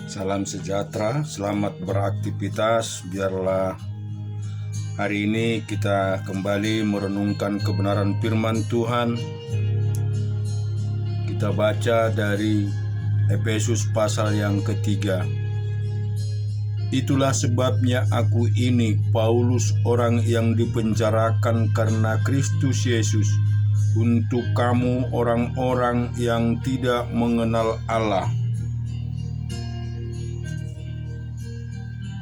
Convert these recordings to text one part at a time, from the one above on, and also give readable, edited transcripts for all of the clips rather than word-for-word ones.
Salam sejahtera, selamat beraktivitas. Biarlah hari ini kita kembali merenungkan kebenaran firman Tuhan. Kita baca dari Efesus pasal yang ketiga. Itulah sebabnya aku ini, Paulus, orang yang dipenjarakan karena Kristus Yesus, untuk kamu orang-orang yang tidak mengenal Allah.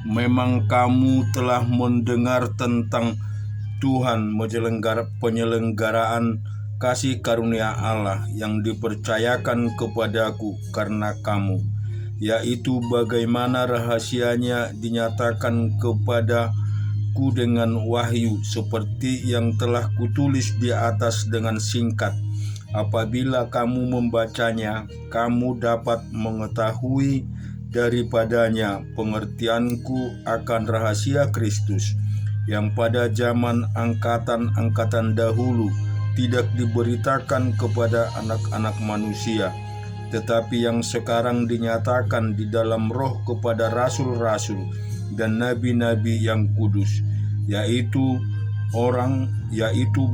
Memang kamu telah mendengar tentang Tuhan penyelenggaraan kasih karunia Allah yang dipercayakan kepadaku karena kamu, yaitu bagaimana rahasianya dinyatakan kepadaku dengan wahyu, seperti yang telah kutulis di atas dengan singkat. Apabila kamu membacanya, kamu dapat mengetahui daripadanya pengertianku akan rahasia Kristus, yang pada zaman angkatan-angkatan dahulu tidak diberitakan kepada anak-anak manusia, tetapi yang sekarang dinyatakan di dalam roh kepada rasul-rasul dan nabi-nabi yang kudus, yaitu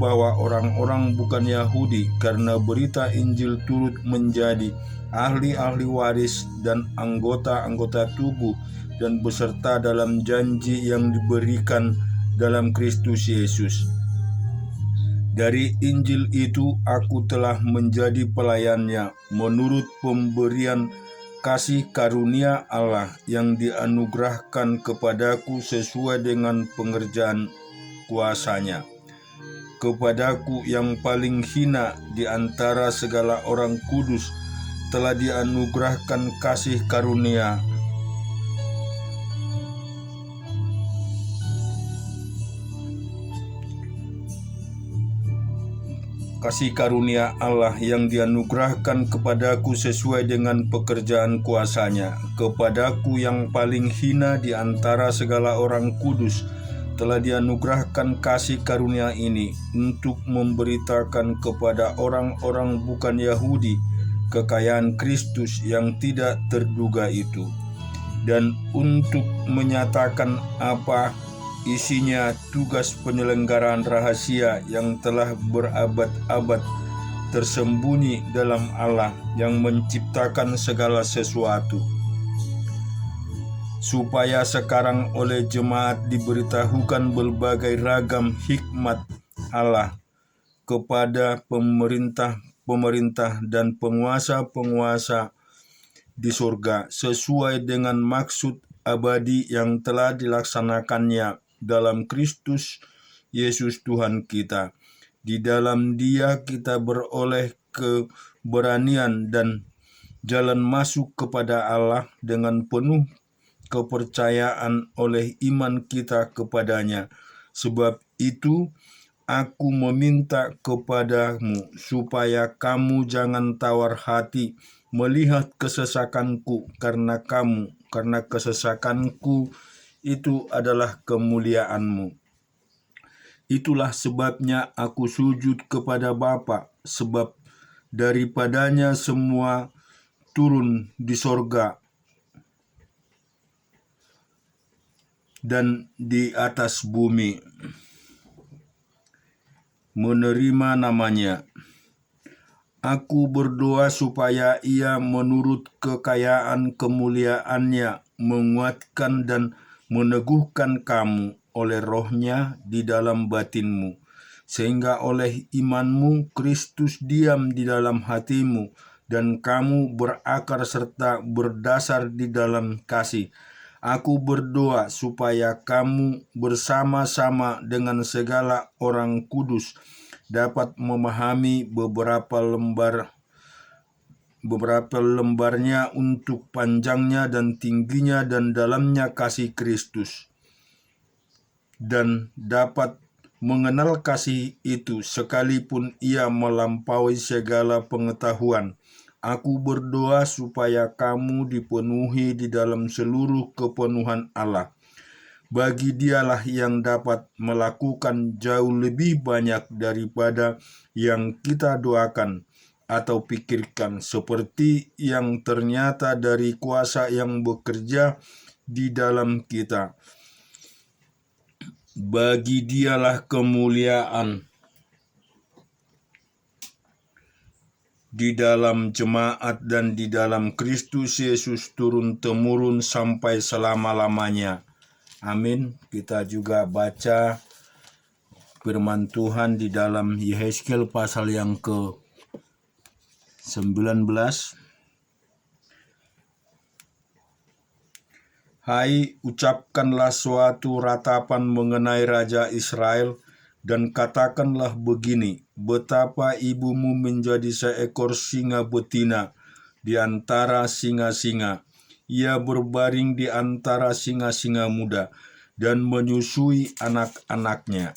bahwa orang-orang bukan Yahudi karena berita Injil turut menjadi ahli-ahli waris dan anggota-anggota tubuh dan beserta dalam janji yang diberikan dalam Kristus Yesus. Dari Injil itu aku telah menjadi pelayannya menurut pemberian kasih karunia Allah yang dianugerahkan kepadaku sesuai dengan pengerjaan kuasanya. Kepadaku yang paling hina di antara segala orang kudus telah dianugerahkan kasih karunia Allah yang dianugerahkan kepadaku sesuai dengan pekerjaan kuasanya. Kepadaku yang paling hina di antara segala orang kudus telah dianugerahkan kasih karunia ini untuk memberitakan kepada orang-orang bukan Yahudi kekayaan Kristus yang tidak terduga itu, dan untuk menyatakan apa isinya tugas penyelenggaraan rahasia yang telah berabad-abad tersembunyi dalam Allah yang menciptakan segala sesuatu, supaya sekarang oleh jemaat diberitahukan berbagai ragam hikmat Allah kepada pemerintah dan penguasa-penguasa di surga, sesuai dengan maksud abadi yang telah dilaksanakannya dalam Kristus Yesus Tuhan kita. Di dalam Dia kita beroleh keberanian dan jalan masuk kepada Allah dengan penuh kepercayaan oleh iman kita kepadanya. Sebab itu aku meminta kepadamu supaya kamu jangan tawar hati melihat kesesakanku karena kesesakanku itu adalah kemuliaanmu. Itulah sebabnya aku sujud kepada Bapa, sebab daripadanya semua turun di sorga dan di atas bumi menerima namanya. Aku berdoa supaya Ia menurut kekayaan kemuliaannya menguatkan dan meneguhkan kamu oleh Roh-Nya di dalam batinmu, sehingga oleh imanmu Kristus diam di dalam hatimu dan kamu berakar serta berdasar di dalam kasih. Aku berdoa supaya kamu bersama-sama dengan segala orang kudus dapat memahami beberapa lembarnya untuk panjangnya dan tingginya dan dalamnya kasih Kristus, dan dapat mengenal kasih itu sekalipun ia melampaui segala pengetahuan. Aku berdoa supaya kamu dipenuhi di dalam seluruh kepenuhan Allah. Bagi Dialah yang dapat melakukan jauh lebih banyak daripada yang kita doakan atau pikirkan, seperti yang ternyata dari kuasa yang bekerja di dalam kita. Bagi Dialah kemuliaan di dalam jemaat dan di dalam Kristus Yesus turun-temurun sampai selama-lamanya. Amin. Kita juga baca firman Tuhan di dalam Yehezkiel pasal yang ke-19. Hai, ucapkanlah suatu ratapan mengenai Raja Israel, dan katakanlah begini, betapa ibumu menjadi seekor singa betina di antara singa-singa. Ia berbaring di antara singa-singa muda dan menyusui anak-anaknya.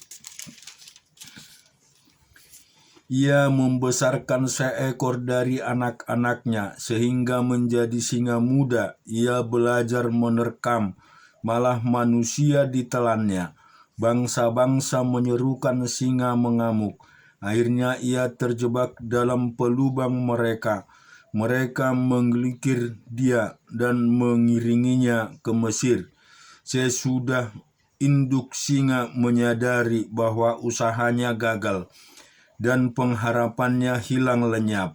Ia membesarkan seekor dari anak-anaknya sehingga menjadi singa muda. Ia belajar menerkam, malah manusia ditelannya. Bangsa-bangsa menyerukan, singa mengamuk. Akhirnya ia terjebak dalam pelubang mereka. Mereka menggelinkir dia dan mengiringinya ke Mesir. Sesudah induk singa menyadari bahwa usahanya gagal dan pengharapannya hilang lenyap,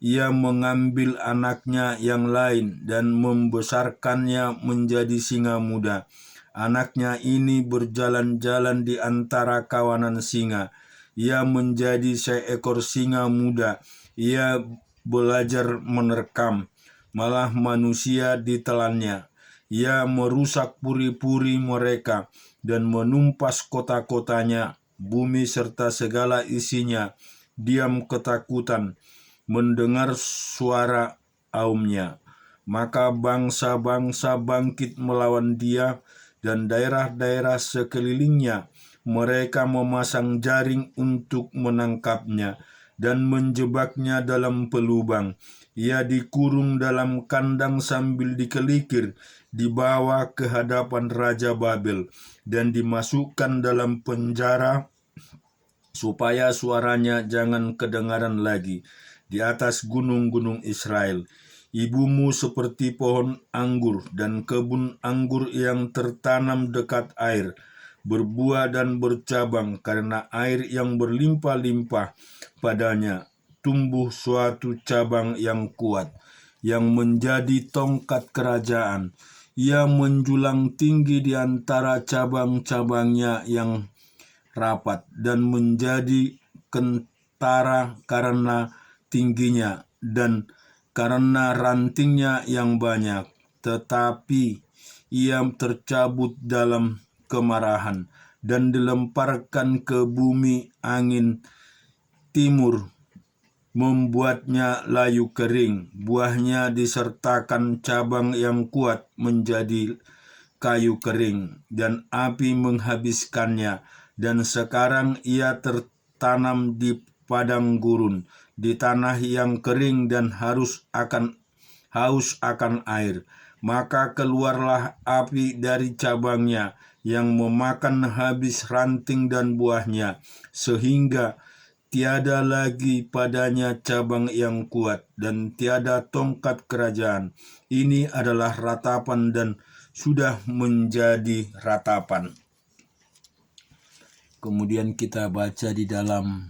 ia mengambil anaknya yang lain dan membesarkannya menjadi singa muda. Anaknya ini berjalan-jalan di antara kawanan singa. Ia menjadi seekor singa muda. Ia belajar menerkam, malah manusia ditelannya. Ia merusak puri-puri mereka dan menumpas kota-kotanya. Bumi serta segala isinya diam ketakutan mendengar suara aumnya. Maka bangsa-bangsa bangkit melawan dia, dan daerah-daerah sekelilingnya. Mereka memasang jaring untuk menangkapnya dan menjebaknya dalam pelubang. Ia dikurung dalam kandang sambil dikelikir, dibawa ke hadapan Raja Babel dan dimasukkan dalam penjara supaya suaranya jangan kedengaran lagi di atas gunung-gunung Israel. Ibumu seperti pohon anggur dan kebun anggur yang tertanam dekat air, berbuah dan bercabang karena air yang berlimpah-limpah padanya. Tumbuh suatu cabang yang kuat, yang menjadi tongkat kerajaan. Ia menjulang tinggi di antara cabang-cabangnya yang rapat dan menjadi kentara karena tingginya dan karena rantingnya yang banyak. Tetapi ia tercabut dalam kemarahan dan dilemparkan ke bumi. Angin timur membuatnya layu kering. Buahnya disertakan cabang yang kuat menjadi kayu kering, dan api menghabiskannya. Dan sekarang ia tertanam di padang gurun, di tanah yang kering dan haus akan air. Maka keluarlah api dari cabangnya yang memakan habis ranting dan buahnya, sehingga tiada lagi padanya cabang yang kuat dan tiada tongkat kerajaan. Ini adalah ratapan dan sudah menjadi ratapan. Kemudian kita baca di dalam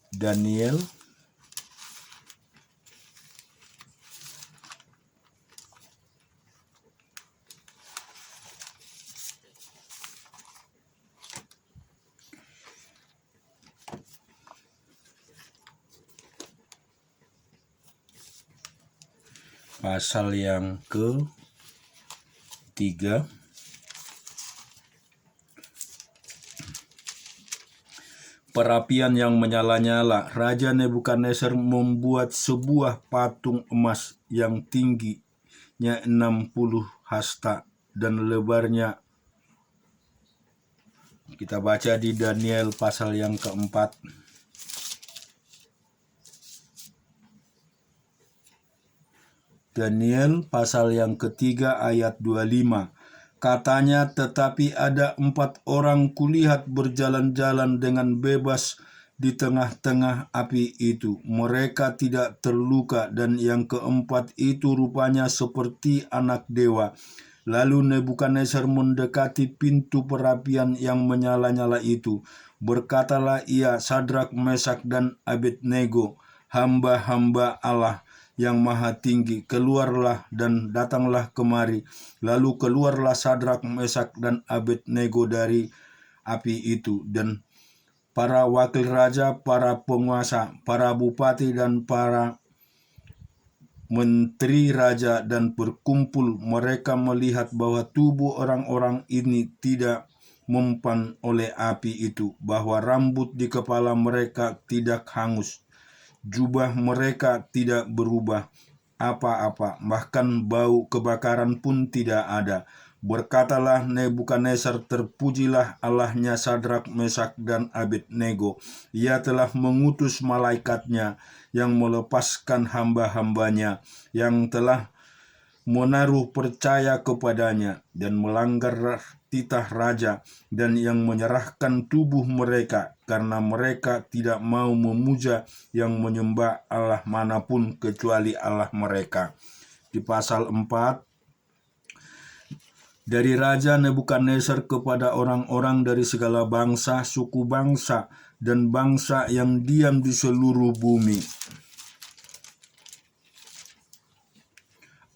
Daniel pasal yang ke-3. Perapian yang menyala-nyala. Raja Nebukadnezar membuat sebuah patung emas yang tingginya 60 hasta dan lebarnya. Kita baca di Daniel pasal yang ke-4. Daniel pasal yang ke-3 ayat 25. Katanya, tetapi ada 4 orang kulihat berjalan-jalan dengan bebas di tengah-tengah api itu. Mereka tidak terluka, dan yang keempat itu rupanya seperti anak dewa. Lalu Nebukadnezar mendekati pintu perapian yang menyala-nyala itu. Berkatalah ia, Sadrak, Mesak, dan Abednego, hamba-hamba Allah yang maha tinggi, keluarlah dan datanglah kemari. Lalu keluarlah Sadrak, Mesak, dan Abednego dari api itu, dan para wakil raja, para penguasa, para bupati, dan para menteri raja dan berkumpul. Mereka melihat bahwa tubuh orang-orang ini tidak mempan oleh api itu, bahwa rambut di kepala mereka tidak hangus, jubah mereka tidak berubah apa-apa, bahkan bau kebakaran pun tidak ada. Berkatalah Nebukadnezar, terpujilah Allahnya Sadrak, Mesak, dan Abednego. Ia telah mengutus malaikatnya yang melepaskan hamba-hambanya yang telah menaruh percaya kepadanya dan melanggar titah raja, dan yang menyerahkan tubuh mereka karena mereka tidak mau memuja yang menyembah Allah manapun kecuali Allah mereka. Di pasal 4, dari Raja Nebukadnezar kepada orang-orang dari segala bangsa, suku bangsa, dan bangsa yang diam di seluruh bumi.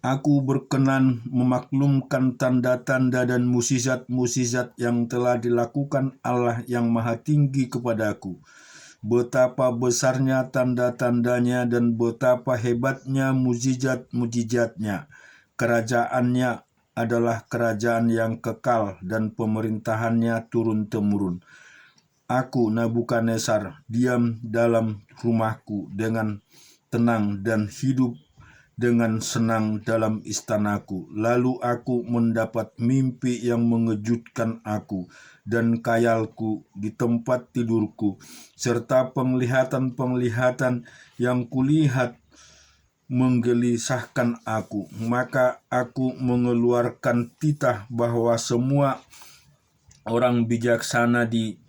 Aku berkenan memaklumkan tanda-tanda dan mukjizat-mukjizat yang telah dilakukan Allah yang maha tinggi kepadaku. Betapa besarnya tanda-tandanya dan betapa hebatnya mukjizat-mukjizatnya. Kerajaannya adalah kerajaan yang kekal dan pemerintahannya turun-temurun. Aku, Nebukadnezar, diam dalam rumahku dengan tenang dan hidup dengan senang dalam istanaku. Lalu aku mendapat mimpi yang mengejutkan aku dan khayalku di tempat tidurku, serta penglihatan-penglihatan yang kulihat menggelisahkan aku. Maka aku mengeluarkan titah bahwa semua orang bijaksana di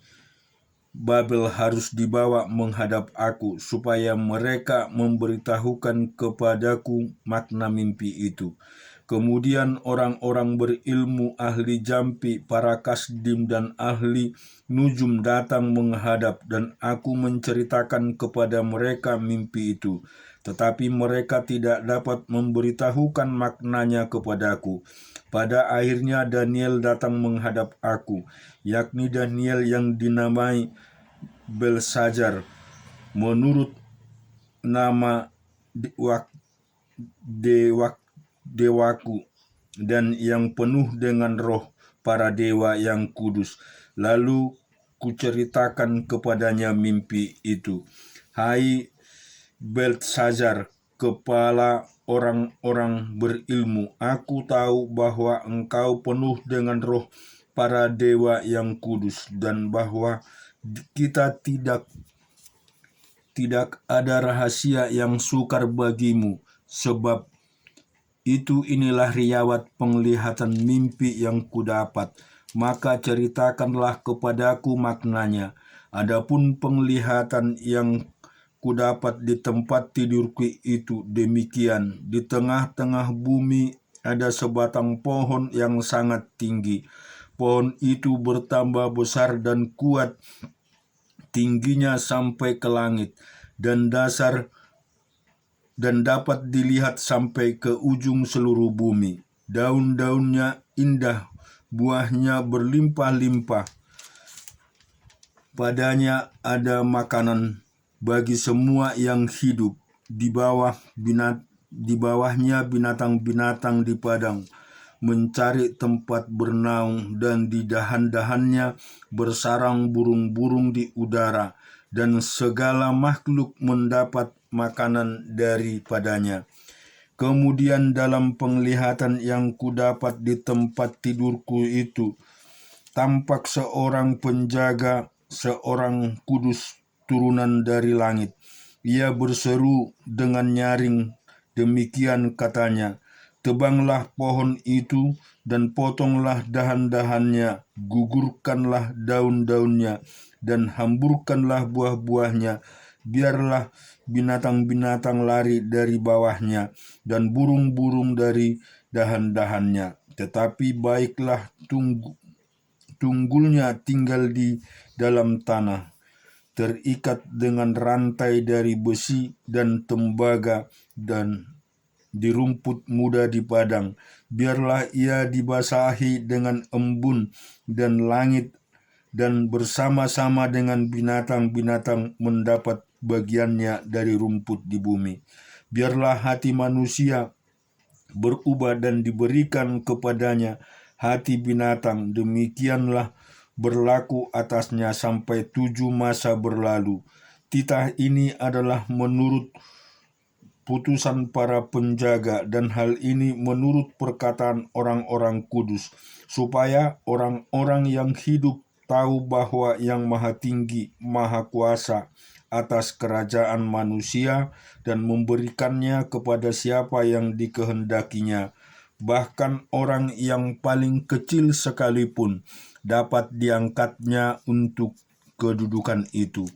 Babel harus dibawa menghadap aku, supaya mereka memberitahukan kepadaku makna mimpi itu. Kemudian orang-orang berilmu, ahli jampi, para kasdim, dan ahli nujum datang menghadap, dan aku menceritakan kepada mereka mimpi itu. Tetapi mereka tidak dapat memberitahukan maknanya kepadaku. Pada akhirnya Daniel datang menghadap aku, yakni Daniel yang dinamai Belshazzar, menurut nama dewaku, dan yang penuh dengan roh para dewa yang kudus. Lalu kuceritakan kepadanya mimpi itu. Hai Belshazzar, kepala orang-orang berilmu, aku tahu bahwa engkau penuh dengan roh para dewa yang kudus, dan bahwa kita tidak ada rahasia yang sukar bagimu. Sebab itu inilah riwayat penglihatan mimpi yang kudapat, maka ceritakanlah kepadaku maknanya. Adapun penglihatan yang kudapat di tempat tidurku itu demikian: di tengah-tengah bumi ada sebatang pohon yang sangat tinggi. Pohon itu bertambah besar dan kuat, tingginya sampai ke langit, dan dapat dilihat sampai ke ujung seluruh bumi. Daun-daunnya indah, buahnya berlimpah-limpah. Padanya ada makanan bagi semua yang hidup. Di bawahnya binatang-binatang di padang mencari tempat bernaung, dan di dahan-dahannya bersarang burung-burung di udara, dan segala makhluk mendapat makanan daripadanya. Kemudian dalam penglihatan yang kudapat di tempat tidurku itu, tampak seorang penjaga, seorang kudus turunan dari langit. Ia berseru dengan nyaring, demikian katanya, tebanglah pohon itu dan potonglah dahan-dahannya, gugurkanlah daun-daunnya, dan hamburkanlah buah-buahnya. Biarlah binatang-binatang lari dari bawahnya, dan burung-burung dari dahan-dahannya. Tetapi baiklah tunggulnya tinggal di dalam tanah, terikat dengan rantai dari besi dan tembaga, dan di rumput muda di padang. Biarlah ia dibasahi dengan embun dan langit, dan bersama-sama dengan binatang-binatang mendapat bagiannya dari rumput di bumi. Biarlah hati manusia berubah dan diberikan kepadanya hati binatang, demikianlah berlaku atasnya sampai 7 masa berlalu. Titah ini adalah menurut putusan para penjaga, dan hal ini menurut perkataan orang-orang kudus, supaya orang-orang yang hidup tahu bahwa Yang Maha Tinggi, Maha Kuasa atas kerajaan manusia, dan memberikannya kepada siapa yang dikehendakinya. Bahkan orang yang paling kecil sekalipun dapat diangkatnya untuk kedudukan itu.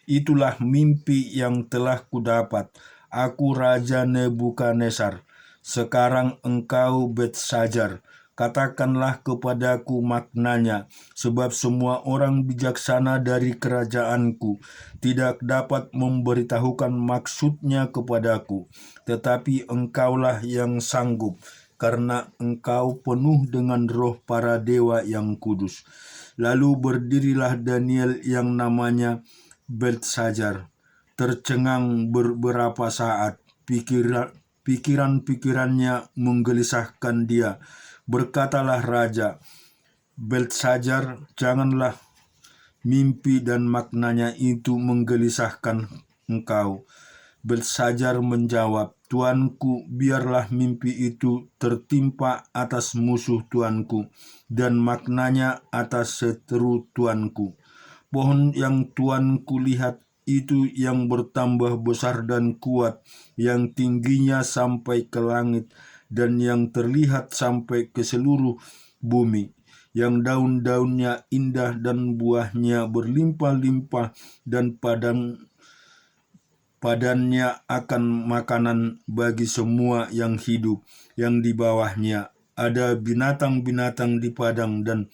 Itulah mimpi yang telah kudapat, aku Raja Nebukadnezar. Sekarang engkau Belteshazzar, katakanlah kepadaku maknanya, sebab semua orang bijaksana dari kerajaanku tidak dapat memberitahukan maksudnya kepadaku. Tetapi engkaulah yang sanggup, karena engkau penuh dengan roh para dewa yang kudus. Lalu berdirilah Daniel yang namanya Belteshazzar, tercengang beberapa saat. Pikiran-pikirannya menggelisahkan dia. Berkatalah raja, Belteshazzar, janganlah mimpi dan maknanya itu menggelisahkan engkau. Belteshazzar menjawab, Tuanku, biarlah mimpi itu tertimpa atas musuh Tuanku, dan maknanya atas seteru Tuanku. Pohon yang Tuanku lihat itu yang bertambah besar dan kuat, yang tingginya sampai ke langit, dan yang terlihat sampai ke seluruh bumi, yang daun-daunnya indah dan buahnya berlimpah-limpah, dan padannya akan makanan bagi semua yang hidup, yang di bawahnya ada binatang-binatang di padang, dan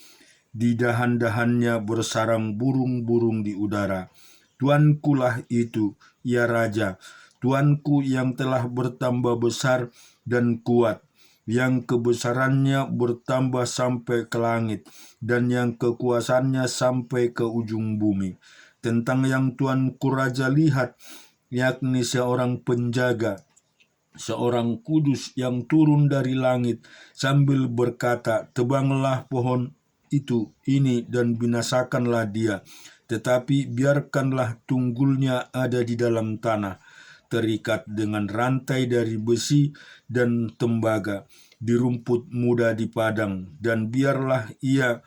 di dahan-dahannya bersarang burung-burung di udara. Tuankulah itu, ya Raja, Tuanku yang telah bertambah besar dan kuat, yang kebesarannya bertambah sampai ke langit, dan yang kekuasaannya sampai ke ujung bumi. Tentang yang Tuanku Raja lihat, yakni seorang penjaga, seorang kudus yang turun dari langit sambil berkata, tebanglah pohon ini dan binasakanlah dia, tetapi biarkanlah tunggulnya ada di dalam tanah, terikat dengan rantai dari besi dan tembaga, di rumput muda di padang, dan biarlah ia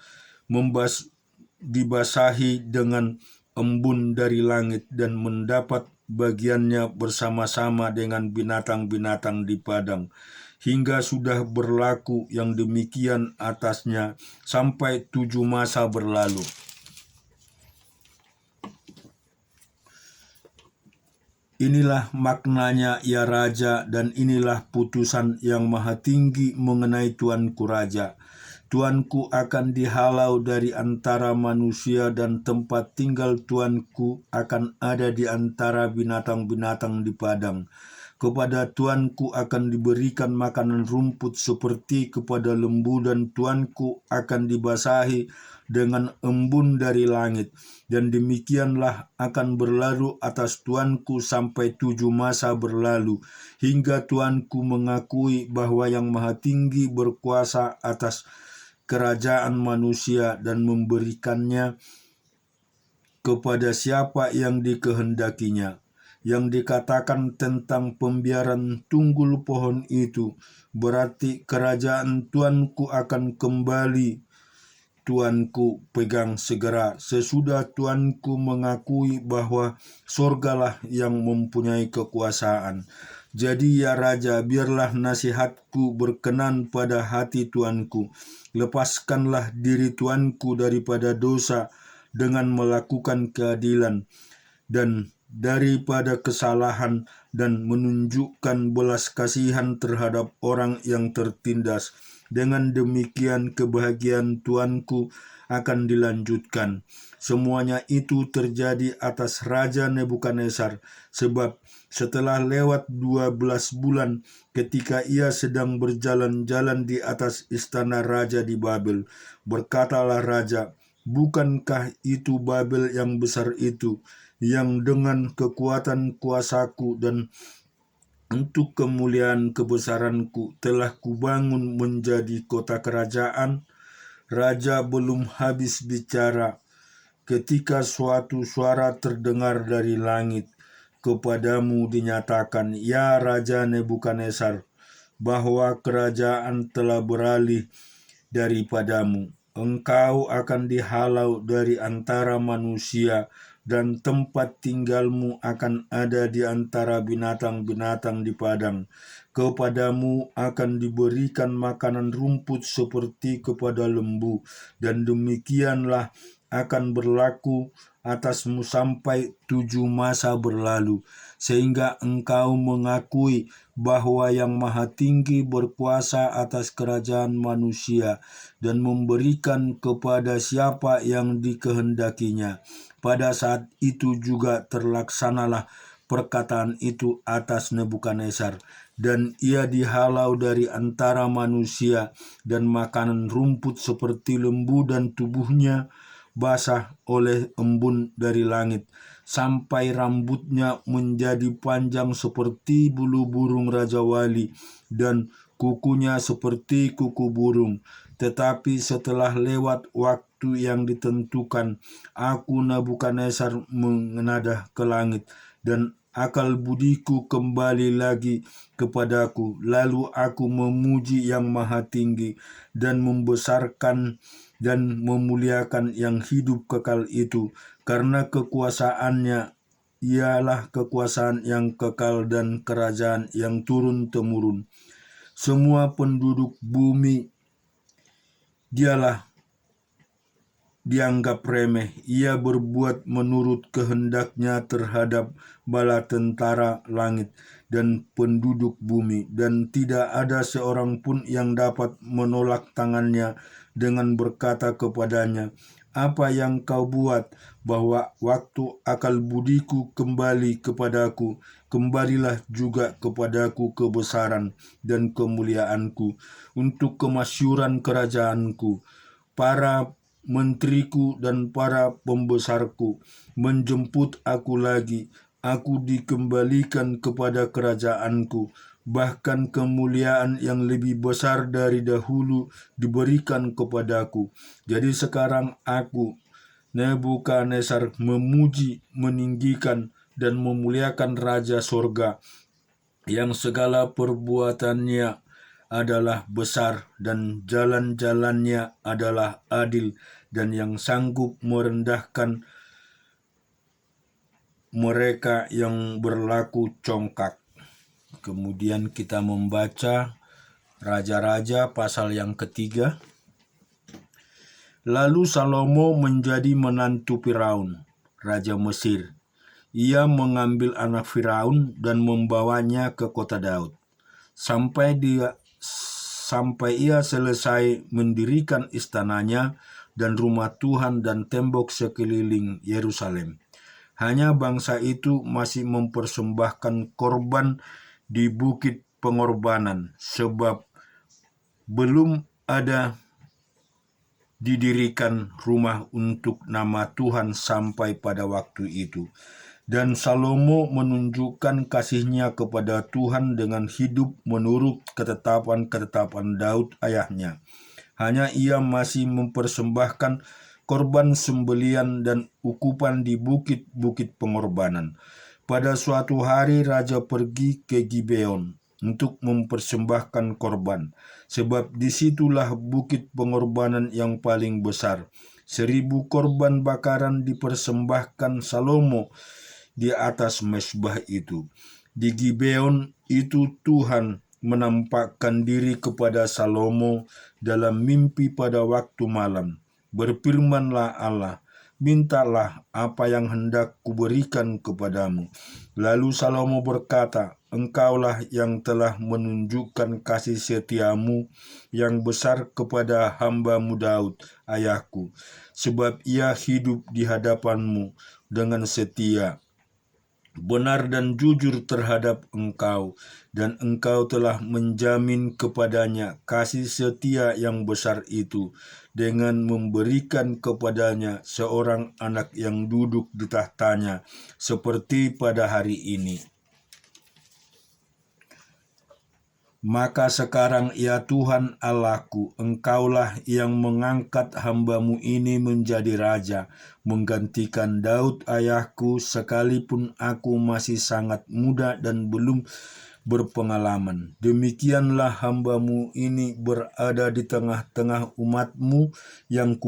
dibasahi dengan embun dari langit, dan mendapat bagiannya bersama-sama dengan binatang-binatang di padang, hingga sudah berlaku yang demikian atasnya sampai 7 masa berlalu. Inilah maknanya, ya Raja, dan inilah putusan Yang Maha Tinggi mengenai Tuanku Raja. Tuanku akan dihalau dari antara manusia, dan tempat tinggal Tuanku akan ada di antara binatang-binatang di padang. Kepada Tuanku akan diberikan makanan rumput seperti kepada lembu, dan Tuanku akan dibasahi dengan embun dari langit. Dan demikianlah akan berlalu atas Tuanku sampai 7 masa berlalu, hingga Tuanku mengakui bahwa Yang Maha Tinggi berkuasa atas kerajaan manusia, dan memberikannya kepada siapa yang dikehendakinya. Yang dikatakan tentang pembiaran tunggul pohon itu berarti kerajaan Tuanku akan kembali Tuanku pegang segera, sesudah Tuanku mengakui bahwa sorgalah yang mempunyai kekuasaan. Jadi ya Raja, biarlah nasihatku berkenan pada hati Tuanku. Lepaskanlah diri Tuanku daripada dosa dengan melakukan keadilan dan daripada kesalahan dan menunjukkan belas kasihan terhadap orang yang tertindas. Dengan demikian kebahagiaan Tuanku akan dilanjutkan. Semuanya itu terjadi atas Raja Nebukadnezar, sebab setelah lewat 12 bulan ketika ia sedang berjalan-jalan di atas istana raja di Babel, berkatalah raja, "Bukankah itu Babel yang besar itu, yang dengan kekuatan kuasaku dan untuk kemuliaan kebesaranku telah kubangun menjadi kota kerajaan?" Raja belum habis bicara ketika suatu suara terdengar dari langit. "Kepadamu dinyatakan, ya Raja Nebukadnezar, bahwa kerajaan telah beralih daripadamu. Engkau akan dihalau dari antara manusia, dan tempat tinggalmu akan ada di antara binatang-binatang di padang. Kepadamu akan diberikan makanan rumput seperti kepada lembu, dan demikianlah akan berlaku atasmu sampai 7 masa berlalu, sehingga engkau mengakui bahwa Yang Maha Tinggi berkuasa atas kerajaan manusia dan memberikan kepada siapa yang dikehendakinya. Pada saat itu juga terlaksanalah perkataan itu atas Nebukadnezar, dan ia dihalau dari antara manusia, dan makanan rumput seperti lembu, dan tubuhnya basah oleh embun dari langit, sampai rambutnya menjadi panjang seperti bulu burung Raja Wali, dan kukunya seperti kuku burung. Tetapi setelah lewat waktu yang ditentukan, aku Nebukadnezar mengenadah ke langit, dan akal budiku kembali lagi kepadaku. Lalu aku memuji Yang Maha Tinggi dan membesarkan dan memuliakan yang hidup kekal itu, karena kekuasaannya ialah kekuasaan yang kekal dan kerajaan yang turun-temurun. Semua penduduk bumi dialah dianggap remeh. Ia berbuat menurut kehendaknya terhadap bala tentara langit dan penduduk bumi, dan tidak ada seorang pun yang dapat menolak tangannya dengan berkata kepadanya, "Apa yang kau buat?" Bahwa waktu akal budiku kembali kepadaku, kembalilah juga kepadaku kebesaran dan kemuliaanku untuk kemasyhuran kerajaanku. Para menteriku dan para pembesarku menjemput aku lagi. Aku dikembalikan kepada kerajaanku, bahkan kemuliaan yang lebih besar dari dahulu diberikan kepadaku. Jadi sekarang aku, Nebukadnezar, memuji, meninggikan, dan memuliakan Raja Sorga, yang segala perbuatannya adalah besar dan jalan-jalannya adalah adil, dan yang sanggup merendahkan mereka yang berlaku congkak. Kemudian kita membaca Raja-Raja pasal yang ketiga. Lalu Salomo menjadi menantu Firaun, Raja Mesir. Ia mengambil anak Firaun dan membawanya ke kota Daud, sampai ia selesai mendirikan istananya dan rumah Tuhan dan tembok sekeliling Yerusalem. Hanya bangsa itu masih mempersembahkan korban di bukit pengorbanan, sebab belum ada didirikan rumah untuk nama Tuhan sampai pada waktu itu. Dan Salomo menunjukkan kasihnya kepada Tuhan dengan hidup menurut ketetapan-ketetapan Daud ayahnya. Hanya ia masih mempersembahkan korban sembelian dan ukupan di bukit-bukit pengorbanan. Pada suatu hari raja pergi ke Gibeon untuk mempersembahkan korban, sebab disitulah bukit pengorbanan yang paling besar. 1000 korban bakaran dipersembahkan Salomo di atas mezbah itu. Di Gibeon itu Tuhan menampakkan diri kepada Salomo dalam mimpi pada waktu malam. Berfirmanlah Allah, mintalah apa yang hendak kuberikan kepadamu. Lalu Salomo berkata, Engkaulah yang telah menunjukkan kasih setiamu yang besar kepada hamba-Mu Daud, ayahku, sebab ia hidup di hadapan-Mu dengan setia, benar dan jujur terhadap Engkau, dan Engkau telah menjamin kepadanya kasih setia yang besar itu dengan memberikan kepadanya seorang anak yang duduk di tahtanya seperti pada hari ini. Maka sekarang ya Tuhan Allahku, Engkaulah yang mengangkat hamba-Mu ini menjadi raja, menggantikan Daud ayahku, sekalipun aku masih sangat muda dan belum berpengalaman. Demikianlah hamba-Mu ini berada di tengah-tengah umat-Mu yang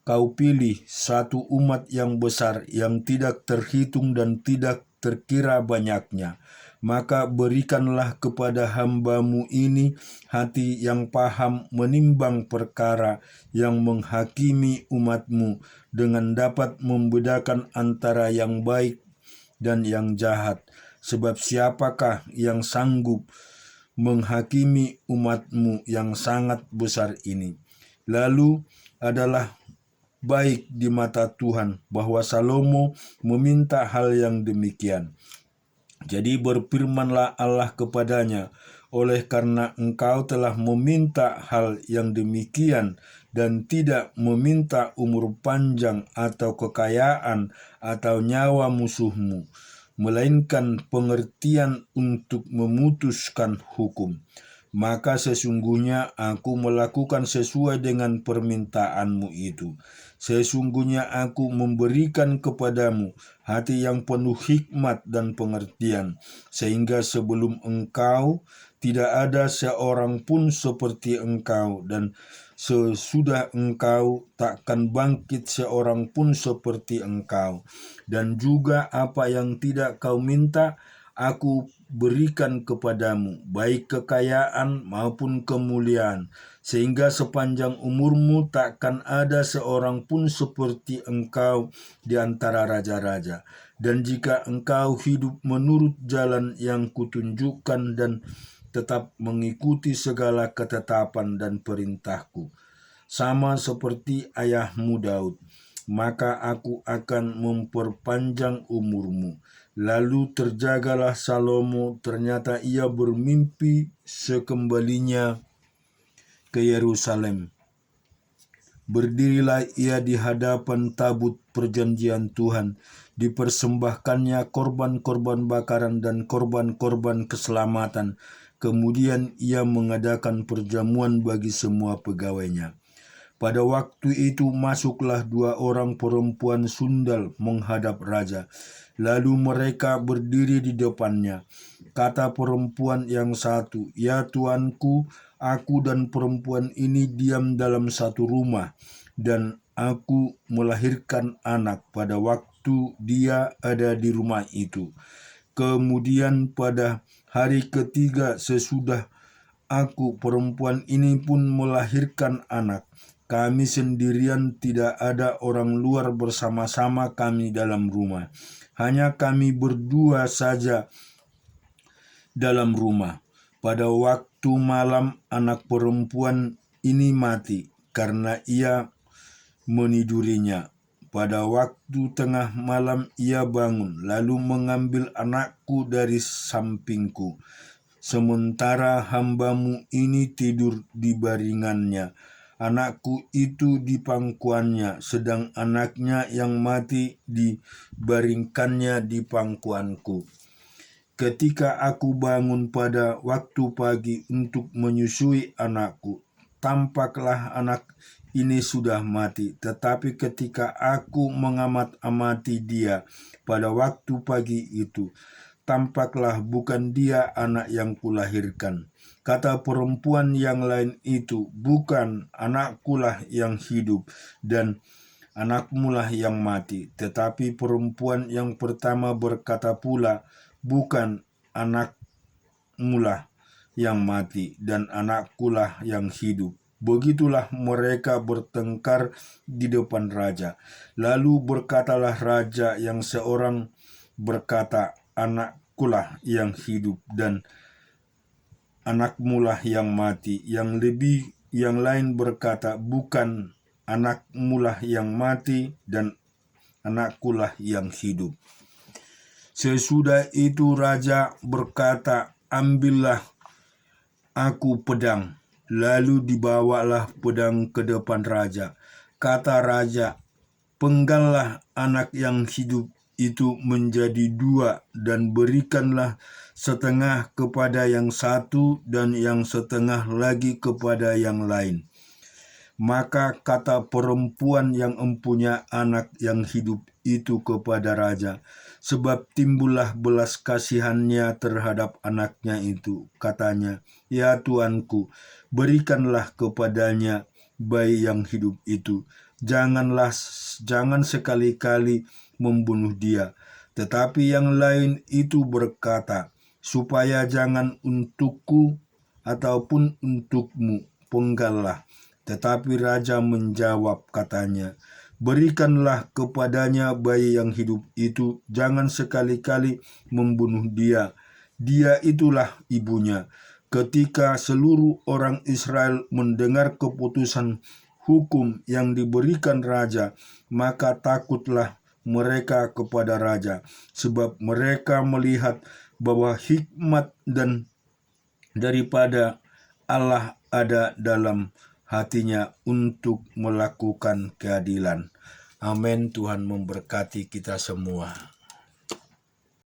Kau pilih, satu umat yang besar, yang tidak terhitung dan tidak terkira banyaknya. Maka berikanlah kepada hamba-Mu ini hati yang paham menimbang perkara, yang menghakimi umat-Mu dengan dapat membedakan antara yang baik dan yang jahat. Sebab siapakah yang sanggup menghakimi umat-Mu yang sangat besar ini? Lalu adalah baik di mata Tuhan bahwa Salomo meminta hal yang demikian. Jadi berfirmanlah Allah kepadanya, oleh karena engkau telah meminta hal yang demikian dan tidak meminta umur panjang atau kekayaan atau nyawa musuhmu, melainkan pengertian untuk memutuskan hukum, maka sesungguhnya aku melakukan sesuai dengan permintaanmu itu. Sesungguhnya aku memberikan kepadamu hati yang penuh hikmat dan pengertian, sehingga sebelum engkau tidak ada seorang pun seperti engkau, dan sesudah engkau takkan bangkit seorang pun seperti engkau. Dan juga apa yang tidak kau minta, aku berikan kepadamu, baik kekayaan maupun kemuliaan, sehingga sepanjang umurmu takkan ada seorang pun seperti engkau di antara raja-raja. Dan jika engkau hidup menurut jalan yang kutunjukkan dan tetap mengikuti segala ketetapan dan perintahku, sama seperti ayahmu Daud, maka aku akan memperpanjang umurmu. Lalu terjagalah Salomo, ternyata ia bermimpi sekembalinya ke Yerusalem. Berdirilah ia di hadapan tabut perjanjian Tuhan, dipersembahkannya korban-korban bakaran dan korban-korban keselamatan. Kemudian ia mengadakan perjamuan bagi semua pegawainya. Pada waktu itu masuklah 2 orang perempuan sundal menghadap raja. Lalu mereka berdiri di depannya. Kata perempuan yang satu, "Ya tuanku, aku dan perempuan ini diam dalam satu rumah, dan aku melahirkan anak pada waktu dia ada di rumah itu. Kemudian pada hari ketiga sesudah aku, perempuan ini pun melahirkan anak. Kami sendirian, tidak ada orang luar bersama-sama kami dalam rumah. Hanya kami berdua saja dalam rumah. Pada waktu malam anak perempuan ini mati karena ia menidurinya. Pada waktu tengah malam ia bangun, lalu mengambil anakku dari sampingku. Sementara hamba-Mu ini tidur di baringannya. Anakku itu di pangkuannya, sedang anaknya yang mati dibaringkannya di pangkuanku. Ketika aku bangun pada waktu pagi untuk menyusui anakku, tampaklah anak ini sudah mati. Tetapi ketika aku mengamat-amati dia pada waktu pagi itu, tampaklah bukan dia anak yang kulahirkan. Kata perempuan yang lain itu, bukan, anakkulah yang hidup dan anakmulah yang mati. Tetapi perempuan yang pertama berkata pula, bukan, anakmulah yang mati dan anakkulah yang hidup. Begitulah mereka bertengkar di depan raja. Lalu berkatalah raja yang seorang berkata, anakkulah yang hidup dan anakmulah yang mati. Yang lain berkata, bukan, anakmulah yang mati dan anakkulah yang hidup. Sesudah itu raja berkata, ambillah aku pedang. Lalu dibawalah pedang ke depan raja. Kata raja, penggallah anak yang hidup itu menjadi 2 dan berikanlah setengah kepada yang satu dan yang setengah lagi kepada yang lain. Maka kata perempuan yang empunya anak yang hidup itu kepada raja, sebab timbullah belas kasihannya terhadap anaknya itu. Katanya, ya tuanku, berikanlah kepadanya bayi yang hidup itu. Jangan sekali-kali membunuh dia. Tetapi yang lain itu berkata, supaya jangan untukku ataupun untukmu, penggallah. Tetapi raja menjawab, katanya, berikanlah kepadanya bayi yang hidup itu, jangan sekali-kali membunuh dia. Dia itulah ibunya. Ketika seluruh orang Israel mendengar keputusan hukum yang diberikan raja, maka takutlah mereka kepada raja, sebab mereka melihat bahwa hikmat dan daripada Allah ada dalam hatinya untuk melakukan keadilan. Amin. Tuhan memberkati kita semua.